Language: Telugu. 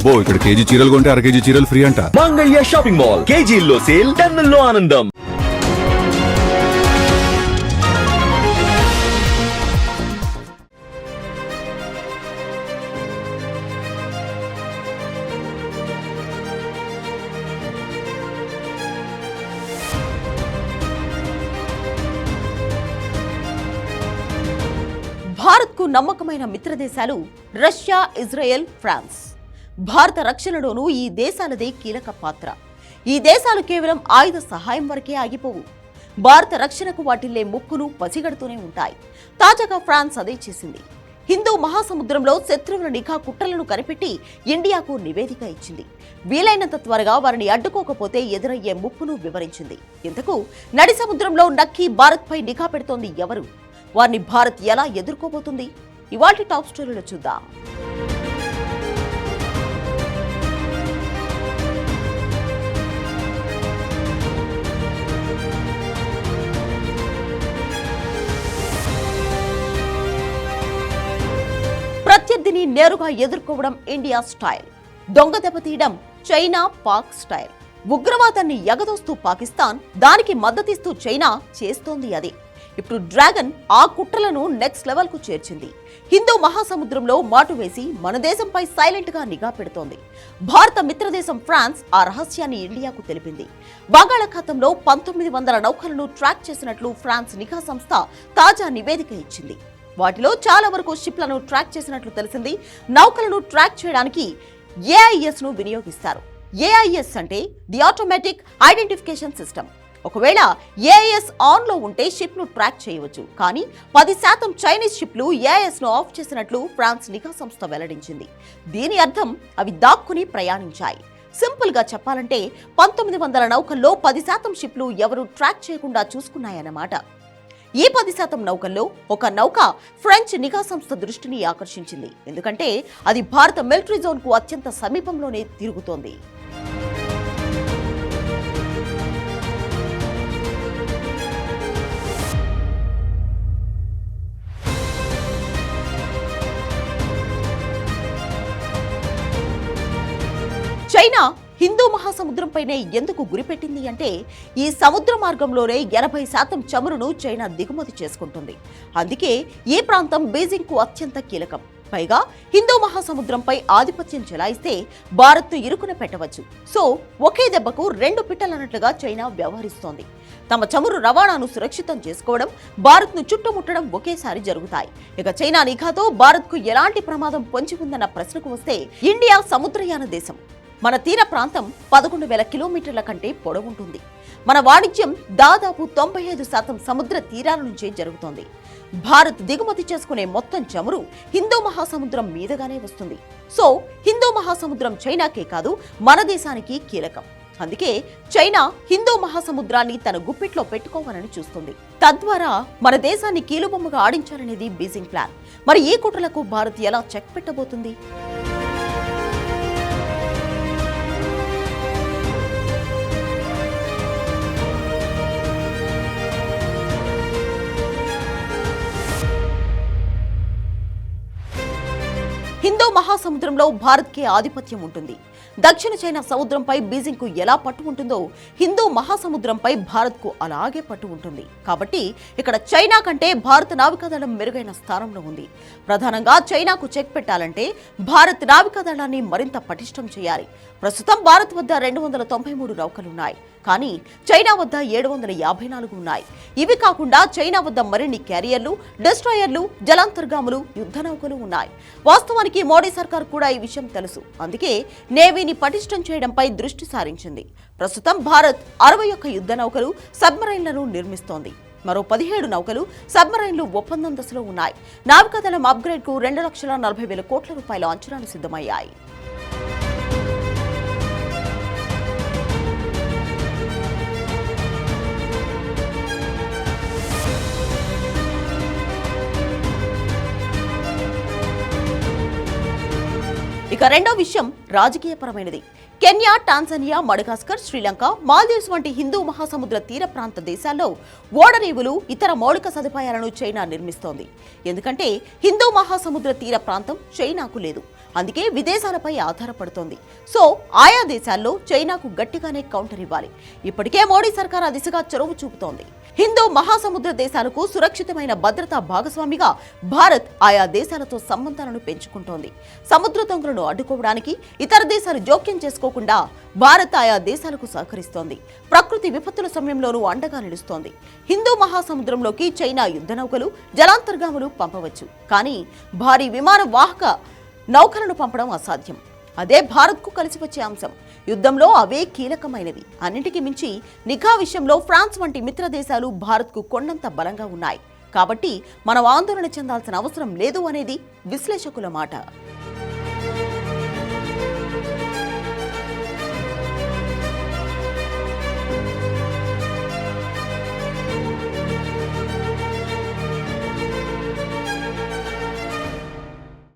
అబ్బో ఇక్కడ కేజీ చీరలు కొంటే అర కేజీ చీరలు ఫ్రీ అంట. మంగళ్య షాపింగ్ మాల్, కేజీల్లో సేల్, టన్నుల్లో ఆనందం. భారత్కు నమ్మకమైన మిత్రదేశాలు రష్యా, ఇజ్రాయెల్, ఫ్రాన్స్. భారత రక్షణలోనూ ఈ దేశాలదే కీలక పాత్ర. ఈ దేశాలు కేవలం ఆయుధ సహాయం వరకే ఆగిపోవు. భారత రక్షణకు వాటిల్లే ముప్పును పసిగడుతూనే ఉంటాయి. తాజాగా ఫ్రాన్స్ అదే చేసింది. హిందూ మహాసముద్రంలో శత్రువుల నిఘా కుట్రలను కనిపెట్టి ఇండియాకు నివేదిక ఇచ్చింది. వీలైనంత త్వరగా వారిని అడ్డుకోకపోతే ఎదురయ్యే ముప్పును వివరించింది. ఇంతకు నడి సముద్రంలో నక్కి భారత్పై నిఘా పెడుతోంది ఎవరు? వారిని భారత్ ఎలా ఎదుర్కోబోతుంది? ఇవాల్టి టాప్ స్టోరీలో చూద్దాం. ప్రత్యర్థిని నేరుగా ఎదుర్కోవడం ఇండియా స్టైల్. దొంగ దెబ్బతీయడం చైనా, పాక్ స్టైల్. ఉగ్రవాదాన్ని ఎగదోస్తూ పాకిస్తాన్, దానికి మద్దతిస్తూ చైనా చేస్తోంది అదే. ఇప్పుడు డ్రాగన్ ఆ కుట్రలను నెక్స్ట్ లెవెల్ కు చేర్చింది. హిందూ మహాసముద్రంలో మాటు వేసి మన దేశంపై సైలెంట్ గా నిఘా పెడుతోంది. భారత మిత్రదేశం ఫ్రాన్స్ ఆ రహస్యాన్ని ఇండియాకు తెలిపింది. బంగాళాఖాతంలో 1900 నౌకలను ట్రాక్ చేసినట్లు ఫ్రాన్స్ నిఘా సంస్థ తాజా నివేదిక ఇచ్చింది. వాటిలో చాలా వరకు షిప్లను ట్రాక్ చేసినట్లు తెలిసింది. నౌకలను ట్రాక్ చేయడానికి ఏఐఎస్ ను వినియోగిస్తారు. ఏఐఎస్ అంటే ది ఆటోమేటిక్ ఐడెంటిఫికేషన్ సిస్టమ్. ఒకవేళ ఏఐఎస్ ఆన్ లో ఉంటే షిప్ ను ట్రాక్ చేయవచ్చు. కానీ 10% చైనీస్ షిప్లు ఏఐఎస్ ను ఆఫ్ చేసినట్లు ఫ్రాన్స్ నిఘా సంస్థ వెల్లడించింది. దీని అర్థం అవి దాక్కుని ప్రయాణించాయి. సింపుల్ గా చెప్పాలంటే 1900 నౌకల్లో 10% షిప్లు ఎవరు ట్రాక్ చేయకుండా చూసుకున్నాయన్నమాట. ఈ 10% నౌకల్లో ఒక నౌక ఫ్రెంచ్ నిఘా సంస్థ దృష్టిని ఆకర్షించింది. ఎందుకంటే అది భారత మిలిటరీ జోన్ కు అత్యంత సమీపంలోనే తిరుగుతోంది. చైనా హిందూ మహాసముద్రంపైనే ఎందుకు గురిపెట్టింది అంటే, ఈ సముద్ర మార్గంలోనే 80% చమురును చైనా దిగుమతి చేసుకుంటుంది. అందుకే ఈ ప్రాంతం బీజింగ్ కు అత్యంత కీలకం. పైగా హిందూ మహాసముద్రంపై ఆధిపత్యం చెలాయిస్తే భారత్ను ఇరుకున పెట్టవచ్చు. సో ఒకే దెబ్బకు 2 పిట్టలన్నట్లుగా చైనా వ్యవహరిస్తోంది. తమ చమురు రవాణాను సురక్షితం చేసుకోవడం, భారత్ను చుట్టుముట్టడం ఒకేసారి జరుగుతాయి. ఇక చైనా నిఘాతో భారత్కు ఎలాంటి ప్రమాదం పొంచి ఉందన్న ప్రశ్నకు వస్తే, ఇండియా సముద్రయాన దేశం. మన తీర ప్రాంతం 11,000 కిలోమీటర్ల కంటే పొడవుంటుంది. మన వాణిజ్యం దాదాపు 95% సముద్ర తీరాల నుంచే జరుగుతోంది. భారత్ దిగుమతి చేసుకునే మొత్తం చమురు హిందూ మహాసముద్రం మీదుగానే వస్తుంది. సో హిందూ మహాసముద్రం చైనాకే కాదు, మన దేశానికి కీలకం. అందుకే చైనా హిందూ మహాసముద్రాన్ని తన గుప్పిట్లో పెట్టుకోవాలని చూస్తుంది. తద్వారా మన దేశాన్ని కీలుబొమ్మగా ఆడించాలనేది బీజింగ్ ప్లాన్. మరి ఈ కుట్రలకు భారత్ ఎలా చెక్ పెట్టబోతుంది? హిందూ మహాసముద్రంలో భారత్కి ఆధిపత్యం ఉంటుంది. దక్షిణ చైనా సముద్రంపై బీజింగ్ కు ఎలా పట్టు ఉంటుందో, హిందూ మహాసముద్రంపై భారత్ కు అలాగే పట్టు ఉంటుంది. కాబట్టి ఇక్కడ చైనా కంటే భారత నావికాదళం మెరుగైన స్థానంలో ఉంది. ప్రధానంగా చైనాకు చెక్ పెట్టాలంటే భారత్ నావికాదళాన్ని మరింత పటిష్టం చేయాలి. ప్రస్తుతం భారత్ వద్ద 293 నౌకలున్నాయి. కానీ చైనా వద్ద 754 ఉన్నాయి. ఇవి కాకుండా చైనా వద్ద మరిన్ని క్యారియర్లు, డెస్ట్రాయర్లు, జలాంతర్గాములు, యుద్ధ నౌకలు ఉన్నాయి. వాస్తవానికి మోడీ సర్కార్ కూడా ఈ విషయం తెలుసు. అందుకే నేవీని పటిష్టం చేయడంపై దృష్టి సారించింది. ప్రస్తుతం భారత్ 61 యుద్ధ నౌకలు, సబ్మరైన్లను నిర్మిస్తోంది. మరో 17 నౌకలు, సబ్మరైన్లు ఒప్పందం దశలో ఉన్నాయి. నావికాదళం అప్గ్రేడ్ కు 2,40,000 కోట్ల రూపాయల అంచనాలు సిద్ధమయ్యాయి. ఇక రెండో విషయం రాజకీయపరమైనది. Kenya, Tanzania, Madagascar, Sri Lanka, Maldives వంటి హిందూ మహాసముద్ర తీర ప్రాంత దేశాల్లో ఓడరేవులు, ఇతర మౌలిక సదుపాయాలను చైనా నిర్మిస్తోంది. ఎందుకంటే హిందూ మహాసముద్ర తీర ప్రాంతం చైనాకు లేదు. అందుకే విదేశాలపై ఆధారపడుతోంది. సో ఆయా దేశాల్లో చైనాకు గట్టిగానే కౌంటర్ ఇవ్వాలి. ఇప్పటికే మోడీ సర్కార్ ఆ దిశగా చొరవ చూపుతోంది. హిందూ మహాసముద్ర దేశాలకు సురక్షితమైన భద్రతా భాగస్వామిగా భారత్ ఆయా దేశాలతో సంబంధాలను పెంచుకుంటోంది. సముద్ర దొంగలను అడ్డుకోవడానికి ఇతర దేశాలు జోక్యం చేసుకోకుండా భారత్ ఆయా దేశాలకు సహకరిస్తోంది. ప్రకృతి విపత్తుల సమయంలోనూ అండగా నిలుస్తోంది. హిందూ మహాసముద్రంలోకి చైనా యుద్ధ నౌకలు, జలాంతర్గాములు పంపవచ్చు. కానీ భారీ విమాన వాహక నౌకలను పంపడం అసాధ్యం. అదే భారత్కు కలిసి వచ్చే అంశం. యుద్ధంలో అవే కీలకమైనవి. అన్నింటికి మించి నిఘా విషయంలో ఫ్రాన్స్ వంటి మిత్ర దేశాలు భారత్కు కొండంత బలంగా ఉన్నాయి. కాబట్టి మనం ఆందోళన చెందాల్సిన అవసరం లేదు అనేది విశ్లేషకుల మాట.